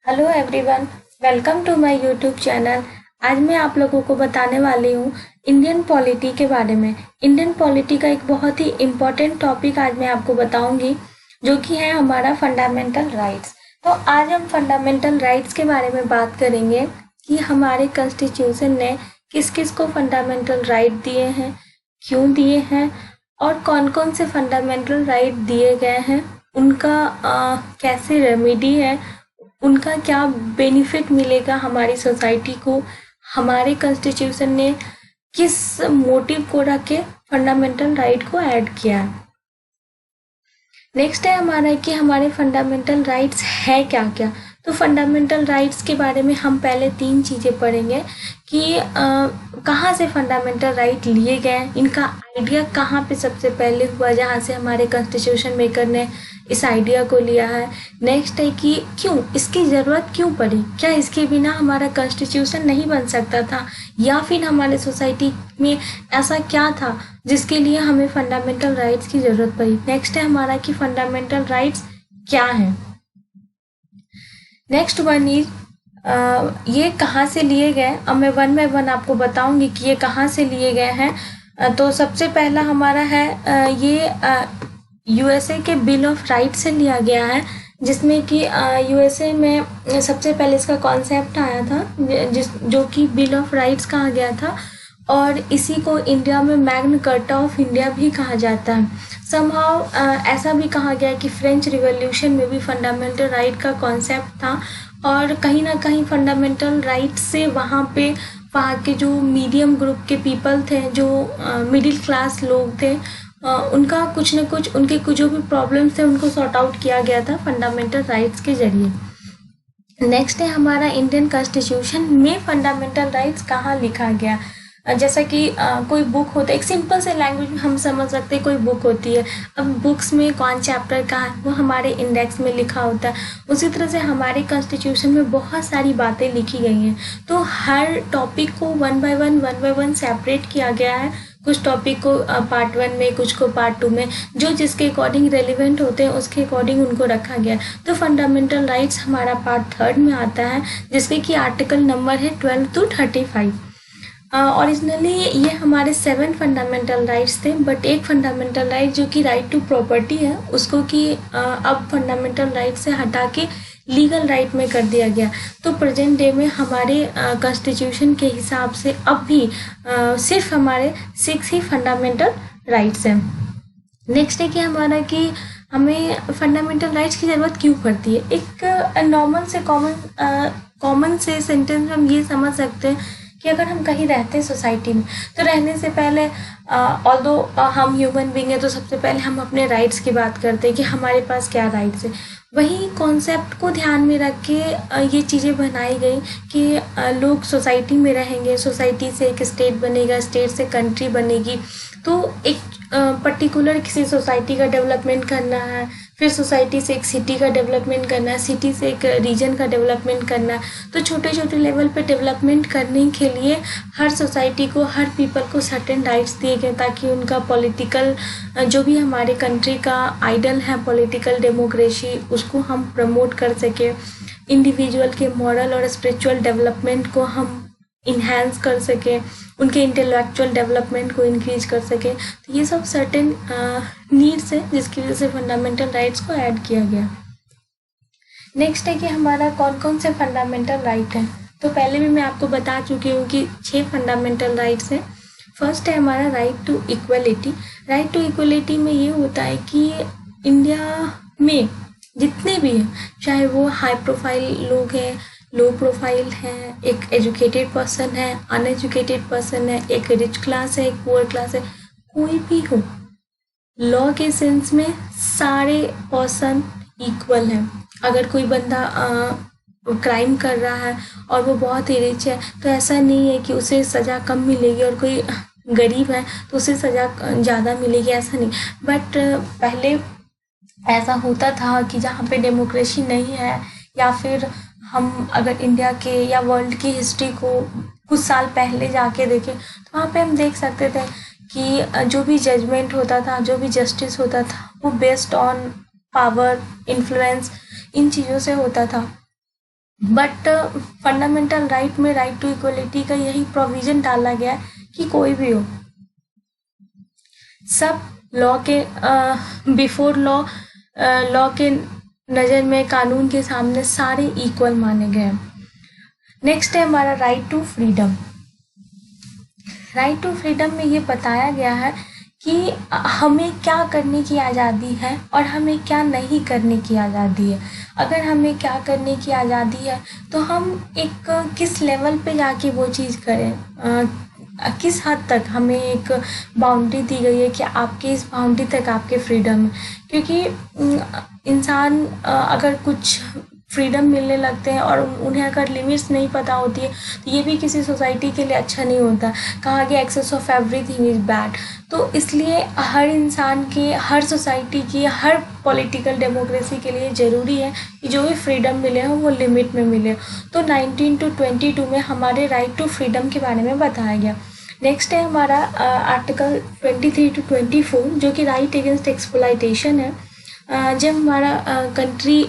Hello everyone, welcome to my YouTube channel. आज मैं आप लोगों को बताने वाली हूँ इंडियन पॉलिटी के बारे में। इंडियन पॉलिटी का एक बहुत ही इम्पोर्टेंट टॉपिक आज मैं आपको बताऊंगी, जो कि है हमारा फंडामेंटल राइट्स। तो आज हम फंडामेंटल राइट्स के बारे में बात करेंगे कि हमारे कॉन्स्टिट्यूशन ने किस किस को फंडामेंटल राइट दिए हैं, क्यों दिए हैं, और कौन कौन से फंडामेंटल राइट दिए गए हैं, उनका कैसे रेमेडी है, उनका क्या बेनिफिट मिलेगा हमारी सोसाइटी को, हमारे कॉन्स्टिट्यूशन ने किस मोटिव को रख के फंडामेंटल राइट को ऐड किया है। नेक्स्ट है हमारा कि हमारे फंडामेंटल राइट्स है क्या क्या। तो फंडामेंटल राइट्स के बारे में हम पहले 3 चीज़ें पढ़ेंगे कि कहाँ से फंडामेंटल राइट लिए गए, इनका आइडिया कहाँ पे सबसे पहले हुआ, जहाँ से हमारे कॉन्स्टिट्यूशन मेकर ने इस आइडिया को लिया है। नेक्स्ट है कि क्यों इसकी ज़रूरत क्यों पड़ी, क्या इसके बिना हमारा कॉन्स्टिट्यूशन नहीं बन सकता था, या फिर हमारे सोसाइटी में ऐसा क्या था जिसके लिए हमें फंडामेंटल राइट्स की ज़रूरत पड़ी। नेक्स्ट है हमारा कि फंडामेंटल राइट्स क्या है। नेक्स्ट वन इज ये कहाँ से लिए गए। अब मैं वन बाय वन आपको बताऊंगी कि ये कहाँ से लिए गए हैं। तो सबसे पहला हमारा है ये यूएसए के बिल ऑफ राइट से लिया गया है, जिसमें कि यूएसए में सबसे पहले इसका कॉन्सेप्ट आया था, जो कि बिल ऑफ राइट्स कहा गया था, और इसी को इंडिया में मैग्ना कार्टा ऑफ इंडिया भी कहा जाता है। समहाउ ऐसा भी कहा गया कि फ्रेंच रिवॉल्यूशन में भी फंडामेंटल राइट का कॉन्सेप्ट था, और कहीं ना कहीं फंडामेंटल राइट से वहाँ के जो मीडियम ग्रुप के पीपल थे, जो मिडिल क्लास लोग थे, उनका कुछ न कुछ, उनके कुछ जो भी प्रॉब्लम्स थे उनको सॉर्ट आउट किया गया था फंडामेंटल राइट्स के जरिए। नेक्स्ट है हमारा इंडियन कॉन्स्टिट्यूशन में फंडामेंटल राइट्स कहाँ लिखा गया। जैसा कि कोई बुक होता है, एक सिंपल से लैंग्वेज में हम समझ सकते हैं, कोई बुक होती है, अब बुक्स में कौन चैप्टर का है वो हमारे इंडेक्स में लिखा होता है। उसी तरह से हमारे कॉन्स्टिट्यूशन में बहुत सारी बातें लिखी गई हैं, तो हर टॉपिक को वन बाय वन सेपरेट किया गया है। कुछ टॉपिक को पार्ट 1 में, कुछ को पार्ट 2 में, जो जिसके अकॉर्डिंग रेलिवेंट होते हैं उसके अकॉर्डिंग उनको रखा गया। तो फंडामेंटल राइट्स हमारा पार्ट 3 में आता है, जिसके कि आर्टिकल नंबर है 12 to 35। ओरिजिनली ये हमारे 7 फंडामेंटल राइट्स थे, बट एक फंडामेंटल राइट जो कि राइट टू प्रॉपर्टी है, उसको कि अब फंडामेंटल राइट से हटा के लीगल राइट में कर दिया गया। तो प्रेजेंट डे में हमारे कॉन्स्टिट्यूशन के हिसाब से अब भी सिर्फ हमारे 6 ही फंडामेंटल राइट्स हैं। नेक्स्ट है कि हमारा कि हमें फंडामेंटल राइट्स की ज़रूरत क्यों पड़ती है। एक नॉर्मल से कॉमन से सेंटेंस में हम ये समझ सकते हैं कि अगर हम कहीं रहते हैं सोसाइटी में, तो रहने से पहले ऑल्दो हम ह्यूमन बीइंग है, तो सबसे पहले हम अपने राइट्स की बात करते हैं कि हमारे पास क्या राइट्स है। वही कॉन्सेप्ट को ध्यान में रख के ये चीज़ें बनाई गई कि लोग सोसाइटी में रहेंगे, सोसाइटी से एक स्टेट बनेगा, स्टेट से कंट्री बनेगी। तो एक पर्टिकुलर किसी सोसाइटी का डेवलपमेंट करना है, फिर सोसाइटी से एक सिटी का डेवलपमेंट करना है, सिटी से एक रीजन का डेवलपमेंट करना है। तो छोटे छोटे लेवल पे डेवलपमेंट करने के लिए हर सोसाइटी को, हर पीपल को सर्टेन राइट्स दिए गए, ताकि उनका पॉलिटिकल जो भी हमारे कंट्री का आइडल है, पॉलिटिकल डेमोक्रेसी, उसको हम प्रमोट कर सके। इंडिविजुअल के मॉरल और स्पिरिचुअल डेवलपमेंट को हम इन्हेंस कर सके, उनके इंटेलेक्चुअल डेवलपमेंट को इंक्रीज कर सके। तो ये सब सर्टेन नीड्स है, जिसकी वजह से फंडामेंटल राइट्स को ऐड किया गया। नेक्स्ट है कि हमारा कौन कौन से फंडामेंटल राइट हैं। तो पहले भी मैं आपको बता चुकी हूँ कि 6 फंडामेंटल राइट्स हैं। फर्स्ट है हमारा right to equality. Right to equality में ये होता है कि इंडिया में जितने भी हैं, चाहे वो हाई प्रोफाइल लोग हैं, लो प्रोफाइल है, एक एजुकेटेड पर्सन है, अनएजुकेटेड पर्सन है, एक रिच क्लास है, एक पुअर क्लास है, कोई भी हो, लॉ के सेंस में सारे पर्सन इक्वल हैं। अगर कोई बंदा क्राइम कर रहा है और वो बहुत ही रिच है, तो ऐसा नहीं है कि उसे सज़ा कम मिलेगी, और कोई गरीब है तो उसे सज़ा ज़्यादा मिलेगी, ऐसा नहीं। बट पहले ऐसा होता था कि जहाँ पे डेमोक्रेसी नहीं है, या फिर हम अगर इंडिया के या वर्ल्ड की हिस्ट्री को कुछ साल पहले जाके देखें, तो वहाँ पे हम देख सकते थे कि जो भी जजमेंट होता था, जो भी जस्टिस होता था, वो बेस्ड ऑन पावर, इन्फ्लुएंस, इन चीज़ों से होता था। बट फंडामेंटल राइट में राइट टू इक्वलिटी का यही प्रोविजन डाला गया है कि कोई भी हो, सब लॉ के बिफोर लॉ के नज़र में, कानून के सामने सारे इक्वल माने गए हैं। नेक्स्ट है हमारा right to freedom. Right to freedom में ये बताया गया है कि हमें क्या करने की आज़ादी है और हमें क्या नहीं करने की आज़ादी है। अगर हमें क्या करने की आज़ादी है तो हम एक किस लेवल पे जाके वो चीज़ करें, किस हद तक हमें एक बाउंड्री दी गई है कि आपके इस बाउंड्री तक आपके फ्रीडम है। क्योंकि इंसान अगर कुछ फ्रीडम मिलने लगते हैं और उन्हें अगर लिमिट्स नहीं पता होती है तो ये भी किसी सोसाइटी के लिए अच्छा नहीं होता। कहा गया excess of everything is bad. तो इसलिए हर इंसान के, हर सोसाइटी की, हर पॉलिटिकल डेमोक्रेसी के लिए ज़रूरी है कि जो भी फ्रीडम मिले हो वो लिमिट में मिले। तो 19 to 22 में हमारे राइट टू फ्रीडम के बारे में बताया गया। नेक्स्ट है हमारा आर्टिकल 23 to 24 जो कि राइट अगेंस्ट एक्सप्लॉयटेशन है। जब हमारा कंट्री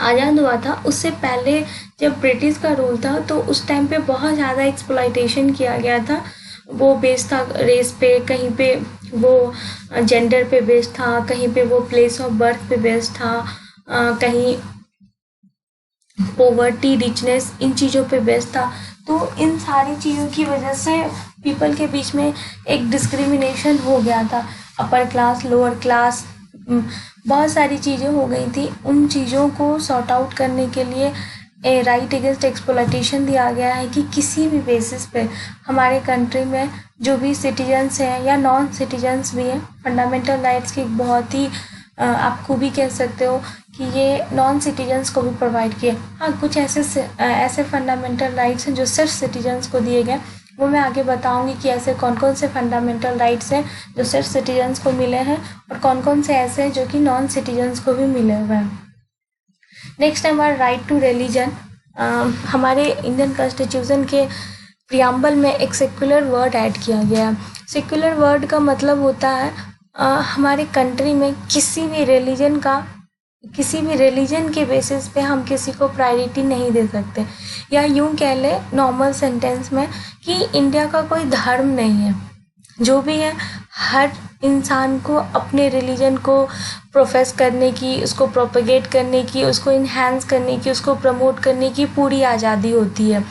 आज़ाद हुआ था उससे पहले जब ब्रिटिश का रूल था तो उस टाइम पे बहुत ज़्यादा एक्सप्लॉयटेशन किया गया था। वो बेस्ड था रेस पे, कहीं पे वो जेंडर पे बेस्ड था, कहीं पे वो प्लेस ऑफ बर्थ पे बेस्ड था, कहीं पोवर्टी, रिचनेस, इन चीज़ों पे बेस्ड था। तो इन सारी चीज़ों की वजह से पीपल के बीच में एक डिस्क्रिमिनेशन हो गया था। अपर क्लास, लोअर क्लास, बहुत सारी चीज़ें हो गई थी। उन चीज़ों को सॉर्ट आउट करने के लिए राइट अगेंस्ट एक्सप्लॉयटेशन दिया गया है कि किसी भी बेसिस पे हमारे कंट्री में जो भी सिटीजन्स हैं या नॉन सिटीजन्स भी हैं, फंडामेंटल राइट्स की बहुत ही आप खूबी कह सकते हो कि ये नॉन सिटीजन्स को भी प्रोवाइड किए। हाँ, कुछ ऐसे फंडामेंटल राइट्स हैं जो सिर्फ सिटीजन्स को दिए गए, वो मैं आगे बताऊंगी कि ऐसे कौन कौन से फंडामेंटल राइट्स हैं जो सिर्फ सिटीजन्स को मिले हैं और कौन कौन से ऐसे हैं जो कि नॉन सिटीजन्स को भी मिले हुए हैं। नेक्स्ट है हमारा राइट टू रिलीजन। हमारे इंडियन कॉन्स्टिट्यूशन के प्रियम्बल में एक सेक्युलर वर्ड ऐड किया गया है। सेक्युलर वर्ड का मतलब होता है हमारे कंट्री में किसी भी रिलीजन के बेसिस पे हम किसी को प्रायोरिटी नहीं दे सकते, या यूं कह ले नॉर्मल सेंटेंस में कि इंडिया का कोई धर्म नहीं है। जो भी है हर इंसान को अपने रिलीजन को प्रोफेस करने की, उसको प्रोपेगेट करने की, उसको इन्हांस करने की, उसको प्रमोट करने की पूरी आज़ादी होती है।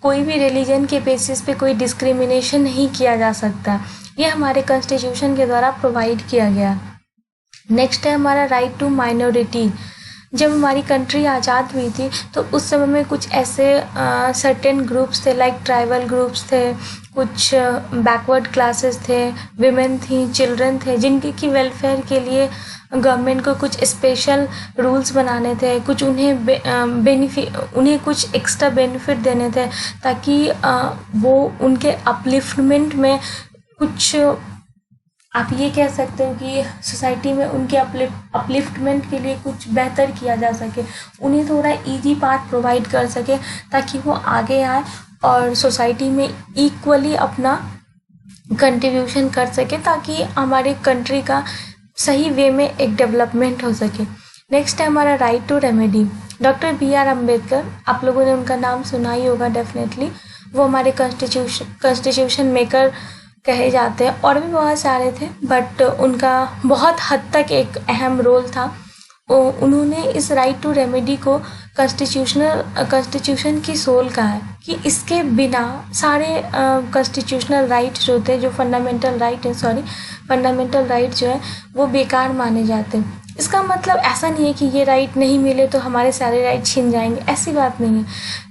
कोई भी रिलीजन के बेसिस पे कोई डिस्क्रिमिनेशन नहीं किया जा सकता। ये हमारे कॉन्स्टिट्यूशन के द्वारा प्रोवाइड किया गया। नेक्स्ट है हमारा राइट टू माइनॉरिटी। जब हमारी कंट्री आज़ाद हुई थी तो उस समय में कुछ ऐसे सर्टेन ग्रुप्स थे, लाइक ट्राइबल ग्रुप्स थे, कुछ बैकवर्ड क्लासेस थे, विमेन थी, चिल्ड्रन थे, जिनके की वेलफेयर के लिए गवर्नमेंट को कुछ स्पेशल रूल्स बनाने थे, कुछ उन्हें कुछ एक्स्ट्रा बेनिफिट देने थे ताकि वो उनके अपलिफ्टमेंट में कुछ, आप ये कह सकते हो कि सोसाइटी में उनके अपलिफ्टमेंट के लिए कुछ बेहतर किया जा सके, उन्हें थोड़ा इजी पाथ प्रोवाइड कर सके ताकि वो आगे आए और सोसाइटी में इक्वली अपना कंट्रीब्यूशन कर सके, ताकि हमारे कंट्री का सही वे में एक डेवलपमेंट हो सके। नेक्स्ट है हमारा right to remedy. Doctor B.R. Ambedkar, आप लोगों ने उनका नाम सुना ही होगा डेफिनेटली। वो हमारे कॉन्स्टिट्यूशन मेकर कहे जाते हैं, और भी बहुत सारे थे, बट उनका बहुत हद तक एक अहम रोल था। उन्होंने इस राइट टू रेमेडी को कॉन्स्टिट्यूशन की सोल कहा है कि इसके बिना सारे कॉन्स्टिट्यूशनल राइट जो थे, जो फंडामेंटल राइट जो है वो बेकार माने जाते हैं। इसका मतलब ऐसा नहीं है कि ये राइट नहीं मिले तो हमारे सारे राइट छिन जाएंगे, ऐसी बात नहीं है।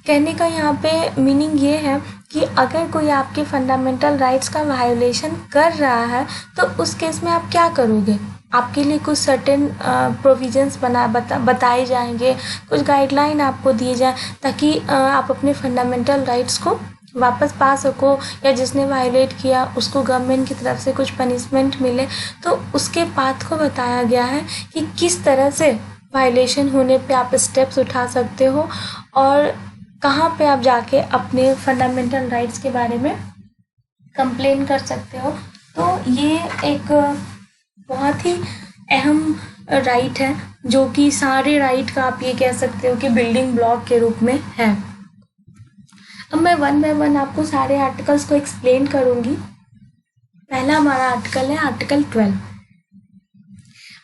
कहने का यहाँ पे मीनिंग ये है कि अगर कोई आपके फंडामेंटल राइट्स का वायोलेशन कर रहा है तो उस केस में आप क्या करोगे। आपके लिए कुछ सर्टेन प्रोविजंस बताए जाएंगे, कुछ गाइडलाइन आपको दिए जाए ताकि आप अपने फंडामेंटल राइट्स को वापस पा सको, या जिसने वायलेट किया उसको गवर्नमेंट की तरफ से कुछ पनिशमेंट मिले। तो उसके पाथ को बताया गया है कि किस तरह से वायलेशन होने पे आप स्टेप्स उठा सकते हो और कहाँ पे आप जाके अपने फंडामेंटल राइट्स के बारे में कंप्लेन कर सकते हो। तो ये एक बहुत ही अहम राइट है, जो कि सारे राइट का आप ये कह सकते हो कि बिल्डिंग ब्लॉक के रूप में है। अब मैं वन बाय वन आपको सारे आर्टिकल्स को एक्सप्लेन करूंगी। पहला हमारा आर्टिकल है आर्टिकल 12।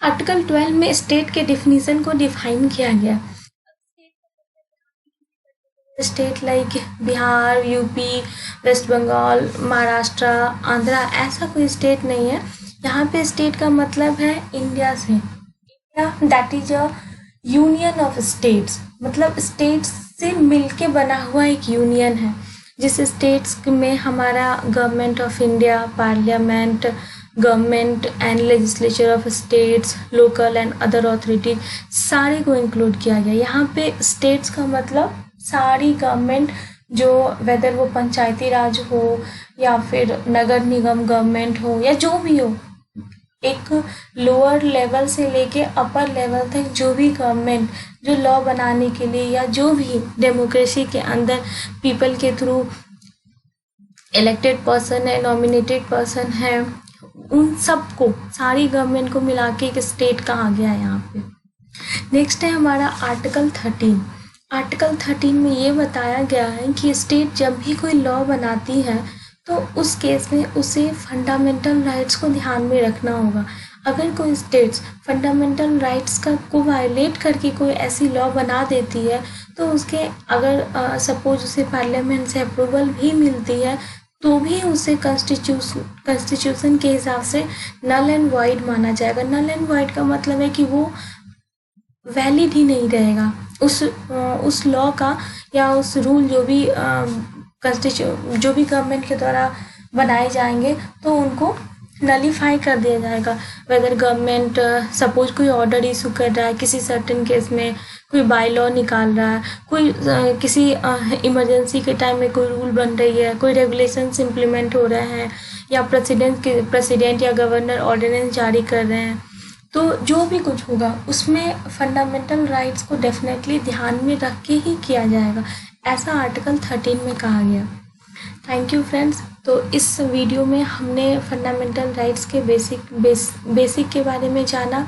आर्टिकल 12 में स्टेट के डिफिनीशन को डिफाइन किया गया। State like Bihar, UP, West Bengal, Maharashtra, Andhra, ऐसा कोई स्टेट नहीं है। यहाँ पे स्टेट का मतलब है इंडिया से। India that is a union of states, मतलब स्टेट्स से मिलके बना हुआ एक यूनियन है, जिस स्टेट्स में हमारा government of India, parliament, government and legislature of states, local and other authorities, सारे को इंक्लूड किया गया। यहाँ पे स्टेट्स का मतलब सारी गवर्नमेंट, जो वेदर वो पंचायती राज हो या फिर नगर निगम गवर्नमेंट हो या जो भी हो, एक लोअर लेवल से लेके अपर लेवल तक जो भी गवर्नमेंट जो लॉ बनाने के लिए या जो भी डेमोक्रेसी के अंदर पीपल के थ्रू इलेक्टेड पर्सन है, नॉमिनेटेड पर्सन है, उन सबको, सारी गवर्नमेंट को मिला के एक स्टेट कहा गया है यहाँ पे। नेक्स्ट है हमारा आर्टिकल 13। आर्टिकल 13 में ये बताया गया है कि स्टेट जब भी कोई लॉ बनाती है तो उस केस में उसे फंडामेंटल राइट्स को ध्यान में रखना होगा। अगर कोई स्टेट्स फंडामेंटल राइट्स को वायलेट करके कोई ऐसी लॉ बना देती है तो उसके अगर सपोज उसे पार्लियामेंट से अप्रूवल भी मिलती है तो भी उसे कॉन्स्टिट्यूशन के हिसाब से नल एंड वॉइड माना जाएगा। नल एंड वॉइड का मतलब है कि वो वैलिड ही नहीं रहेगा, उस लॉ का या उस रूल जो भी जो भी गवर्नमेंट के द्वारा बनाए जाएंगे तो उनको नलीफाई कर दिया जाएगा। वेदर गवर्नमेंट सपोज कोई ऑर्डर इशू कर रहा है किसी सर्टेन केस में, कोई बाय लॉ निकाल रहा है, कोई किसी इमरजेंसी के टाइम में कोई रूल बन रही है, कोई रेगुलेशंस इम्प्लीमेंट हो रहे हैं, या प्रेसिडेंट या गवर्नर ऑर्डिनेंस जारी कर रहे हैं, तो जो भी कुछ होगा उसमें फंडामेंटल राइट्स को डेफिनेटली ध्यान में रख के ही किया जाएगा, ऐसा आर्टिकल 13 में कहा गया। Thank you friends. तो इस वीडियो में हमने फंडामेंटल राइट्स के बेसिक के बारे में जाना,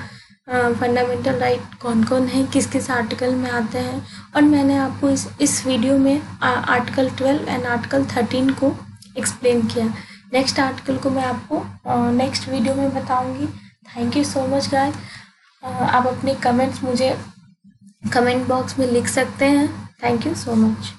फंडामेंटल राइट कौन कौन है, किस किस आर्टिकल में आते हैं, और मैंने आपको इस वीडियो में आर्टिकल 12 एंड आर्टिकल 13 को एक्सप्लेन किया। नेक्स्ट आर्टिकल को मैं आपको नेक्स्ट वीडियो में बताऊंगी। Thank you so much guys. आप अपने कमेंट्स मुझे कमेंट बॉक्स में लिख सकते हैं। Thank you so much.